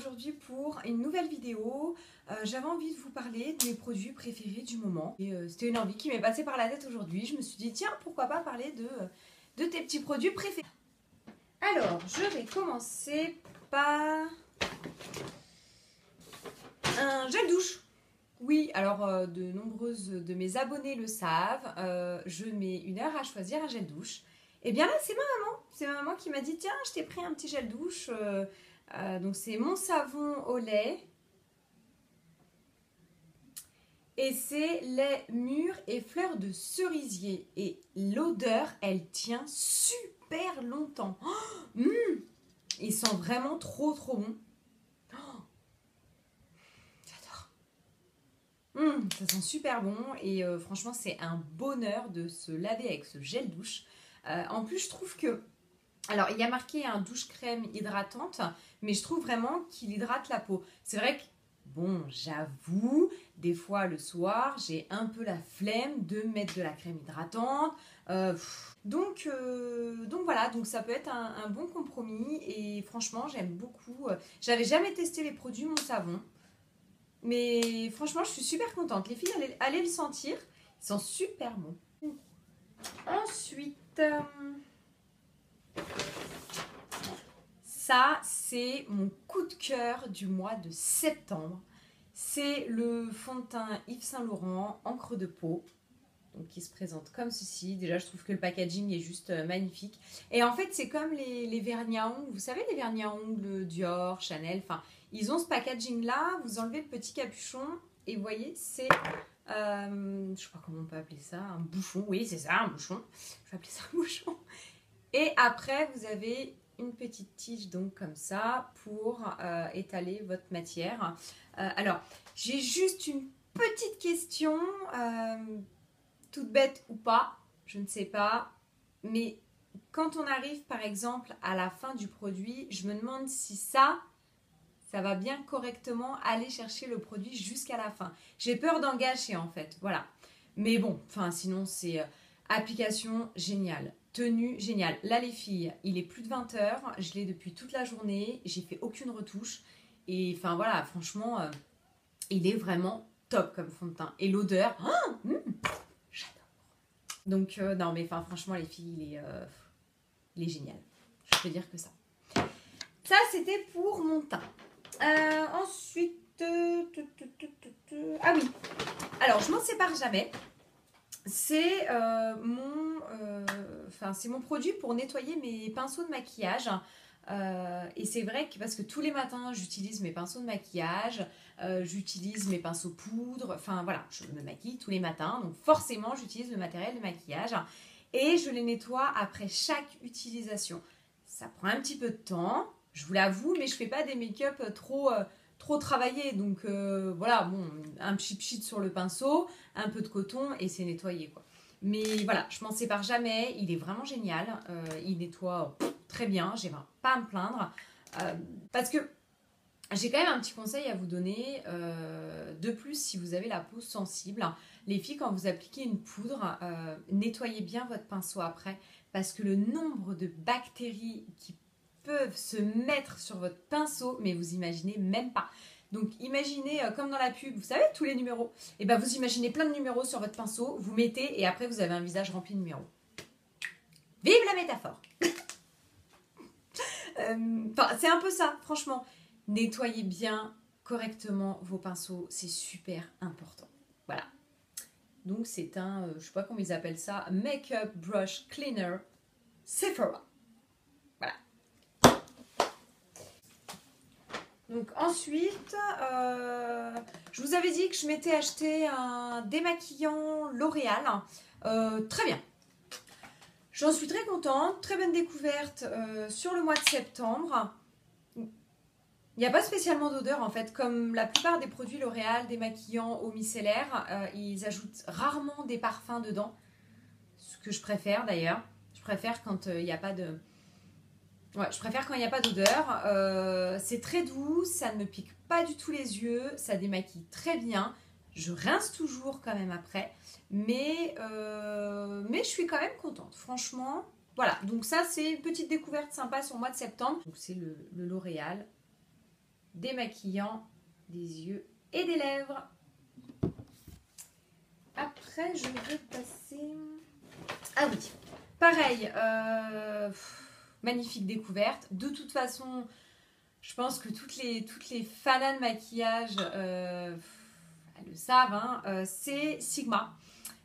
aujourd'hui pour une nouvelle vidéo. J'avais envie de vous parler de mes produits préférés du moment. C'était une envie qui m'est passée par la tête aujourd'hui. Je me suis dit, tiens, pourquoi pas parler de tes petits produits préférés. Alors, je vais commencer par un gel douche. Oui, alors de nombreuses de mes abonnés le savent, je mets 1 heure à choisir un gel douche. Et bien là, c'est ma maman. C'est ma maman qui m'a dit, tiens, je t'ai pris un petit gel douche. Donc c'est mon savon au lait. Et c'est lait mûr et fleurs de cerisier. Et l'odeur, elle tient super longtemps. Il sent vraiment trop bon. Ça sent super bon et franchement c'est un bonheur de se laver avec ce gel douche. En plus je trouve que, alors il y a marqué un douche crème hydratante, mais je trouve vraiment qu'il hydrate la peau. C'est vrai que, bon, j'avoue, des fois le soir j'ai un peu la flemme de mettre de la crème hydratante. Donc voilà, donc ça peut être un bon compromis et franchement j'aime beaucoup. J'avais jamais testé les produits Mon Savon. Mais franchement, je suis super contente. Les filles, allez le sentir. Ils sont super bons. Ensuite, ça, c'est mon coup de cœur du mois de septembre. C'est le fond de teint Yves Saint Laurent, encre de peau. Donc, qui se présente comme ceci. Déjà, je trouve que le packaging est juste magnifique. Et en fait, c'est comme les vernis à ongles. Vous savez, les vernis à ongles Dior, Chanel, enfin... Ils ont ce packaging là, vous enlevez le petit capuchon et vous voyez, c'est, je sais pas comment on peut appeler ça, un bouchon, oui c'est ça, un bouchon, je vais appeler ça un bouchon. Et après vous avez une petite tige donc comme ça pour étaler votre matière. Alors j'ai juste une petite question, toute bête ou pas, je ne sais pas, mais quand on arrive par exemple à la fin du produit, je me demande si ça va bien correctement aller chercher le produit jusqu'à la fin. J'ai peur d'en gâcher en fait, voilà. Mais bon, enfin sinon c'est application géniale, tenue géniale. Là les filles, il est plus de 20 h, je l'ai depuis toute la journée, j'ai fait aucune retouche. Et enfin voilà, franchement, il est vraiment top comme fond de teint. Et l'odeur, j'adore. Donc non mais enfin franchement les filles, il est génial. Je peux dire que ça. Ça c'était pour mon teint. Ensuite, ah oui, alors je m'en sépare jamais. C'est mon produit pour nettoyer mes pinceaux de maquillage. Et c'est vrai que parce que tous les matins j'utilise mes pinceaux de maquillage, j'utilise mes pinceaux poudre, enfin voilà, je me maquille tous les matins, donc forcément j'utilise le matériel de maquillage et je les nettoie après chaque utilisation. Ça prend un petit peu de temps. Je vous l'avoue, mais je fais pas des make-up trop travaillés. Donc voilà, bon, un pchit sur le pinceau, un peu de coton et c'est nettoyé quoi. Mais voilà, je m'en sépare jamais. Il est vraiment génial. Il nettoie très bien. J'ai pas à me plaindre. Parce que j'ai quand même un petit conseil à vous donner. De plus, si vous avez la peau sensible, les filles, quand vous appliquez une poudre, nettoyez bien votre pinceau après. Parce que le nombre de bactéries qui peuvent se mettre sur votre pinceau, mais vous imaginez même pas. Donc imaginez comme dans la pub, vous savez tous les numéros, et ben vous imaginez plein de numéros sur votre pinceau, vous mettez et après vous avez un visage rempli de numéros. Vive la métaphore. C'est un peu ça, franchement. Nettoyez bien correctement vos pinceaux, c'est super important. Voilà. Donc c'est un, je sais pas comment ils appellent ça, Makeup Brush Cleaner Sephora. Voilà. Donc ensuite, je vous avais dit que je m'étais acheté un démaquillant L'Oréal. Très bien. J'en suis très contente. Très bonne découverte sur le mois de septembre. Il n'y a pas spécialement d'odeur en fait. Comme la plupart des produits L'Oréal, démaquillants eau micellaire, ils ajoutent rarement des parfums dedans. Ce que je préfère d'ailleurs. Je préfère quand il n'y a pas de... Ouais, je préfère quand il n'y a pas d'odeur. C'est très doux, ça ne me pique pas du tout les yeux, ça démaquille très bien. Je rince toujours quand même après, mais je suis quand même contente, franchement. Voilà, donc ça c'est une petite découverte sympa sur le mois de septembre. Donc c'est le L'Oréal démaquillant des yeux et des lèvres. Après, je vais passer... Ah oui, pareil, magnifique découverte. De toute façon, je pense que toutes les fanas de maquillage, elles le savent, hein, c'est Sigma.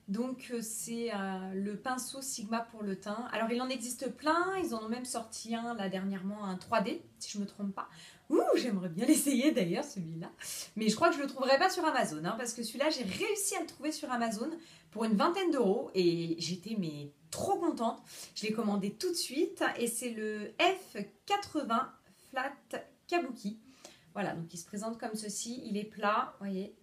Donc c'est le pinceau Sigma pour le teint. Alors il en existe plein, ils en ont même sorti un là dernièrement, un 3D, si je ne me trompe pas. Ouh, j'aimerais bien l'essayer d'ailleurs celui-là. Mais je crois que je ne le trouverai pas sur Amazon, hein, parce que celui-là j'ai réussi à le trouver sur Amazon pour une vingtaine d'euros et j'étais mais trop contente. Je l'ai commandé tout de suite et c'est le F80 Flat Kabuki. Voilà, donc il se présente comme ceci, il est plat, vous voyez.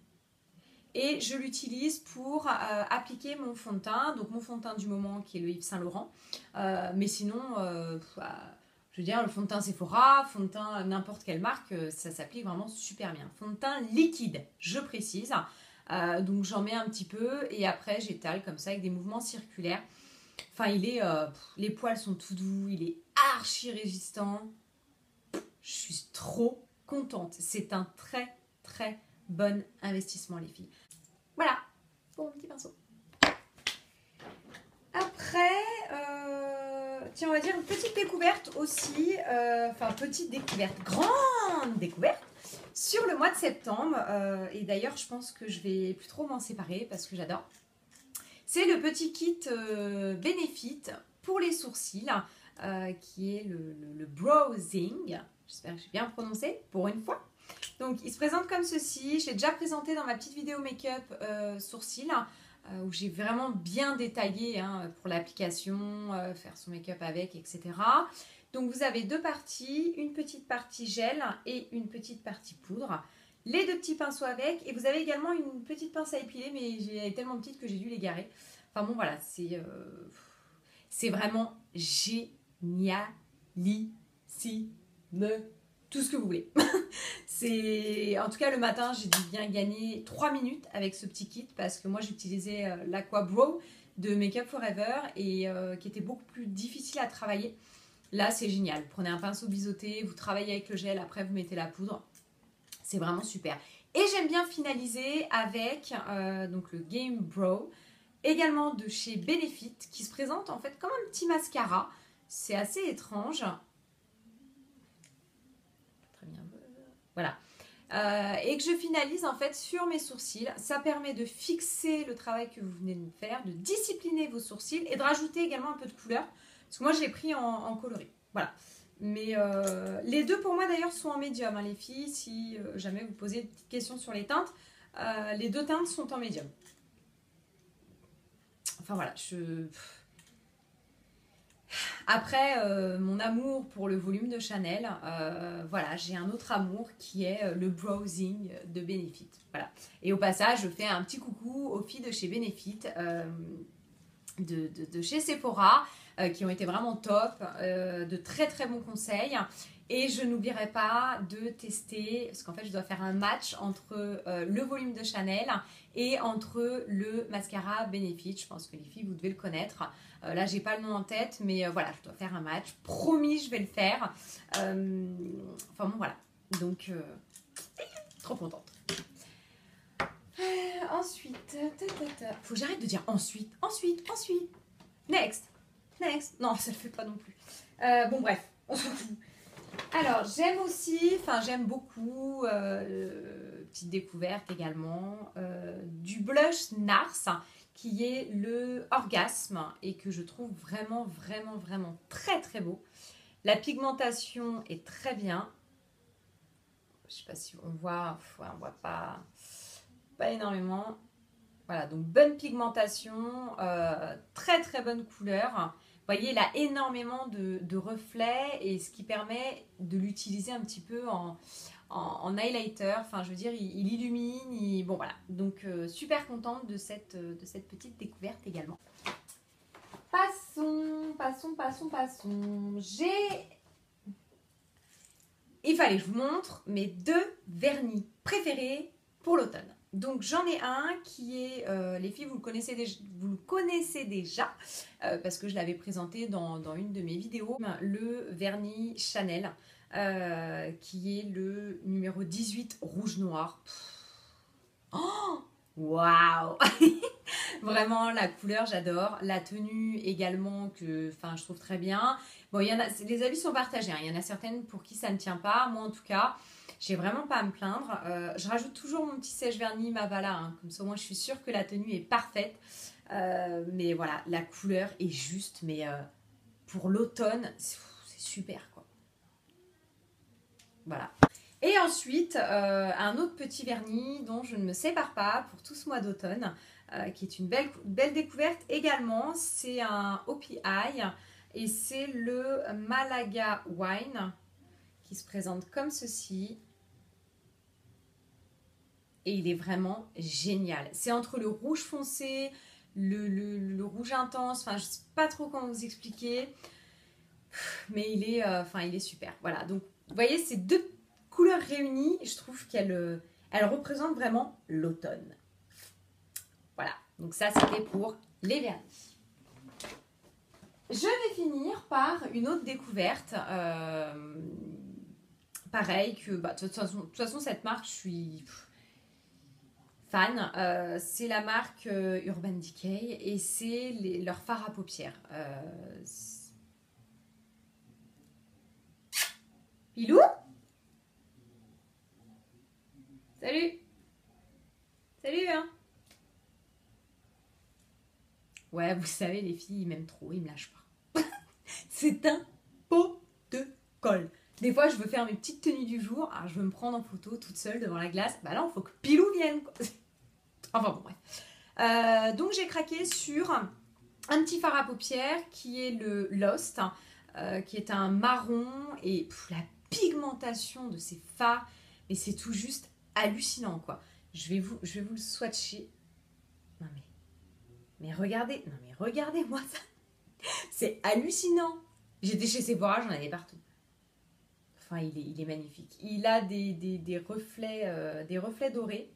Et je l'utilise pour appliquer mon fond de teint, donc mon fond de teint du moment qui est le Yves Saint Laurent. Mais sinon, je veux dire, le fond de teint Sephora, fond de teint n'importe quelle marque, ça s'applique vraiment super bien. Fond de teint liquide, je précise. Donc j'en mets un petit peu et après j'étale comme ça avec des mouvements circulaires. Enfin, les poils sont tout doux, il est archi résistant. Je suis trop contente. C'est un très très bon investissement les filles. Voilà, pour mon petit pinceau. Après, tiens, on va dire une petite découverte aussi, enfin petite découverte, grande découverte, sur le mois de septembre. Et d'ailleurs, je pense que je vais plus trop m'en séparer parce que j'adore. C'est le petit kit Benefit pour les sourcils, qui est le Browsing. J'espère que j'ai bien prononcé pour une fois. Donc il se présente comme ceci, je l'ai déjà présenté dans ma petite vidéo make-up sourcils où j'ai vraiment bien détaillé hein, pour l'application, faire son make-up avec, etc. Donc vous avez deux parties, une petite partie gel et une petite partie poudre. Les deux petits pinceaux avec et vous avez également une petite pince à épiler mais elle est tellement petite que j'ai dû l'égarer. Enfin bon voilà, c'est vraiment génialissime. Tout ce que vous voulez. En tout cas le matin j'ai dû bien gagner 3 minutes avec ce petit kit parce que moi j'utilisais l'Aqua Brow de Make Up Forever et qui était beaucoup plus difficile à travailler. Là c'est génial, vous prenez un pinceau biseauté, vous travaillez avec le gel, après vous mettez la poudre, c'est vraiment super. Et j'aime bien finaliser avec donc le Game Brow, également de chez Benefit, qui se présente en fait comme un petit mascara, c'est assez étrange. Voilà. Et que je finalise en fait sur mes sourcils. Ça permet de fixer le travail que vous venez de faire, de discipliner vos sourcils et de rajouter également un peu de couleur. Parce que moi je l'ai pris en coloris. Voilà. Mais les deux pour moi d'ailleurs sont en médium, hein, les filles. Si jamais vous posez des petites questions sur les teintes, les deux teintes sont en médium. Enfin voilà, Après, mon amour pour le volume de Chanel, voilà, j'ai un autre amour qui est le Browsing de Benefit. Voilà. Et au passage, je fais un petit coucou aux filles de chez Benefit, de chez Sephora, qui ont été vraiment top, de très très bons conseils. Et je n'oublierai pas de tester, parce qu'en fait je dois faire un match entre le volume de Chanel et entre le mascara Benefit. Je pense que les filles, vous devez le connaître. Là, j'ai pas le nom en tête, mais voilà, je dois faire un match. Promis, je vais le faire. Enfin bon, voilà. Donc, trop contente. Ensuite, faut que j'arrête de dire ensuite. Next. Non, ça le fait pas non plus. Bon, bref, on s'en fout. Alors, j'aime beaucoup, petite découverte également, du blush NARS, qui est le Orgasme et que je trouve vraiment très très beau. La pigmentation est très bien. Je sais pas si on voit, on voit pas énormément. Voilà, donc bonne pigmentation, très très bonne couleur. Vous voyez, il a énormément de reflets et ce qui permet de l'utiliser un petit peu en highlighter. Enfin, je veux dire, il illumine. Bon, voilà. Donc, super contente de cette petite découverte également. Passons. Il fallait que je vous montre mes deux vernis préférés pour l'automne. Donc j'en ai un qui est, les filles vous le connaissez déjà parce que je l'avais présenté dans une de mes vidéos, le vernis Chanel qui est le numéro 18 rouge-noir. Oh, waouh. Vraiment, la couleur, j'adore. La tenue également, que je trouve très bien. Bon, les avis sont partagés. Hein. Il y en a certaines pour qui ça ne tient pas. Moi, en tout cas, j'ai vraiment pas à me plaindre. Je rajoute toujours mon petit sèche-vernis Mavala. Hein. Comme ça, moi, je suis sûre que la tenue est parfaite. Mais voilà, la couleur est juste. Mais pour l'automne, c'est super, quoi. Voilà. Et ensuite, un autre petit vernis dont je ne me sépare pas pour tout ce mois d'automne, qui est une belle découverte également. C'est un OPI et c'est le Malaga Wine qui se présente comme ceci. Et il est vraiment génial. C'est entre le rouge foncé, le rouge intense, je ne sais pas trop comment vous expliquer, mais il est super. Voilà, donc vous voyez, ces deux couleurs réunies, je trouve qu'elles représentent vraiment l'automne. Voilà, donc ça c'était pour les vernis. Je vais finir par une autre découverte. Pareil que, de toute façon, cette marque, je suis fan. C'est la marque Urban Decay et c'est leur fard à paupières. Pilou ? Salut. Salut, hein. Ouais, vous savez, les filles, ils m'aiment trop, ils me lâchent pas. C'est un pot de colle. Des fois, je veux faire mes petites tenues du jour. Alors, je veux me prendre en photo toute seule devant la glace. Bah là, il faut que Pilou vienne, quoi. Enfin, bon, bref. Donc, j'ai craqué sur un petit fard à paupières qui est le Lost, qui est un marron. Et la pigmentation de ces fards, mais c'est tout juste hallucinant, quoi. Je vais vous le swatcher. Non, mais regardez-moi ça. C'est hallucinant. J'étais chez Sephora, j'en avais partout. Enfin, il est magnifique. Il a des reflets dorés.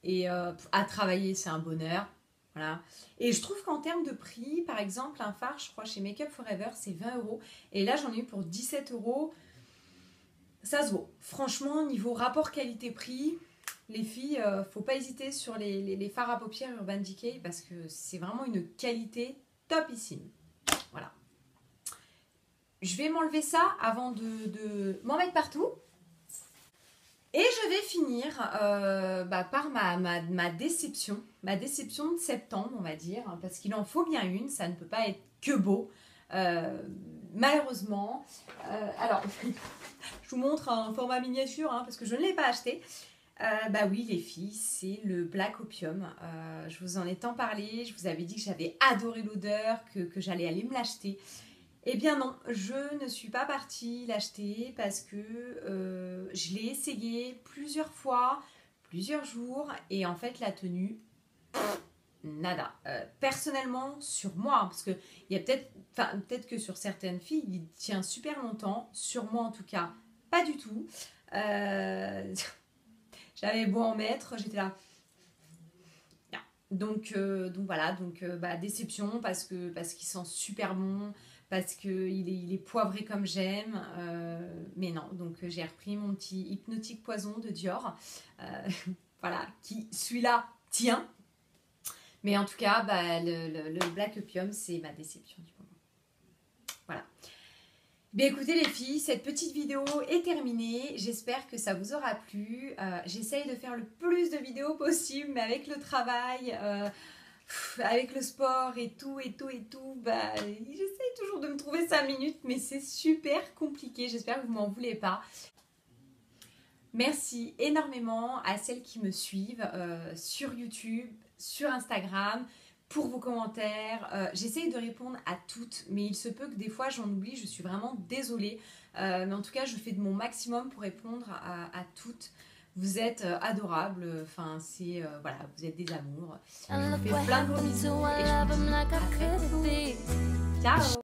Et à travailler, c'est un bonheur. Voilà. Et je trouve qu'en termes de prix, par exemple, un fard, je crois, chez Make Up Forever, c'est 20 €. Et là, j'en ai eu pour 17 €. Ça se vaut. Franchement, niveau rapport qualité-prix, les filles, faut pas hésiter sur les fards à paupières Urban Decay parce que c'est vraiment une qualité topissime. Voilà. Je vais m'enlever ça avant de m'en mettre partout. Et je vais finir par ma déception. Ma déception de septembre, on va dire, hein, parce qu'il en faut bien une, ça ne peut pas être que beau. Malheureusement. Alors, je vous montre un format miniature, hein, parce que je ne l'ai pas acheté. Oui, les filles, c'est le Black Opium. Je vous en ai tant parlé, je vous avais dit que j'avais adoré l'odeur, que j'allais aller me l'acheter. Eh bien non, je ne suis pas partie l'acheter parce que je l'ai essayé plusieurs fois, plusieurs jours, et en fait la tenue, nada. Personnellement, sur moi, parce que il y a peut-être que sur certaines filles, il tient super longtemps. Sur moi en tout cas, pas du tout. J'avais beau en mettre, j'étais là. Donc voilà, déception parce qu'il sent super bon, parce qu'il est poivré comme j'aime, mais non, donc j'ai repris mon petit hypnotique poison de Dior, voilà, qui celui-là tient, mais en tout cas, le Black Opium, c'est ma déception du moment. Voilà. Bien écoutez les filles, cette petite vidéo est terminée, j'espère que ça vous aura plu. J'essaye de faire le plus de vidéos possible, mais avec le travail, avec le sport et tout, j'essaye toujours de me trouver 5 minutes, mais c'est super compliqué, j'espère que vous m'en voulez pas. Merci énormément à celles qui me suivent sur YouTube, sur Instagram, pour vos commentaires. J'essaye de répondre à toutes, mais il se peut que des fois j'en oublie, je suis vraiment désolée. Mais en tout cas, je fais de mon maximum pour répondre à toutes. Vous êtes adorables, voilà, vous êtes des amours. Je vous fais plein de gros bisous et je vous dis à très bientôt. Ciao!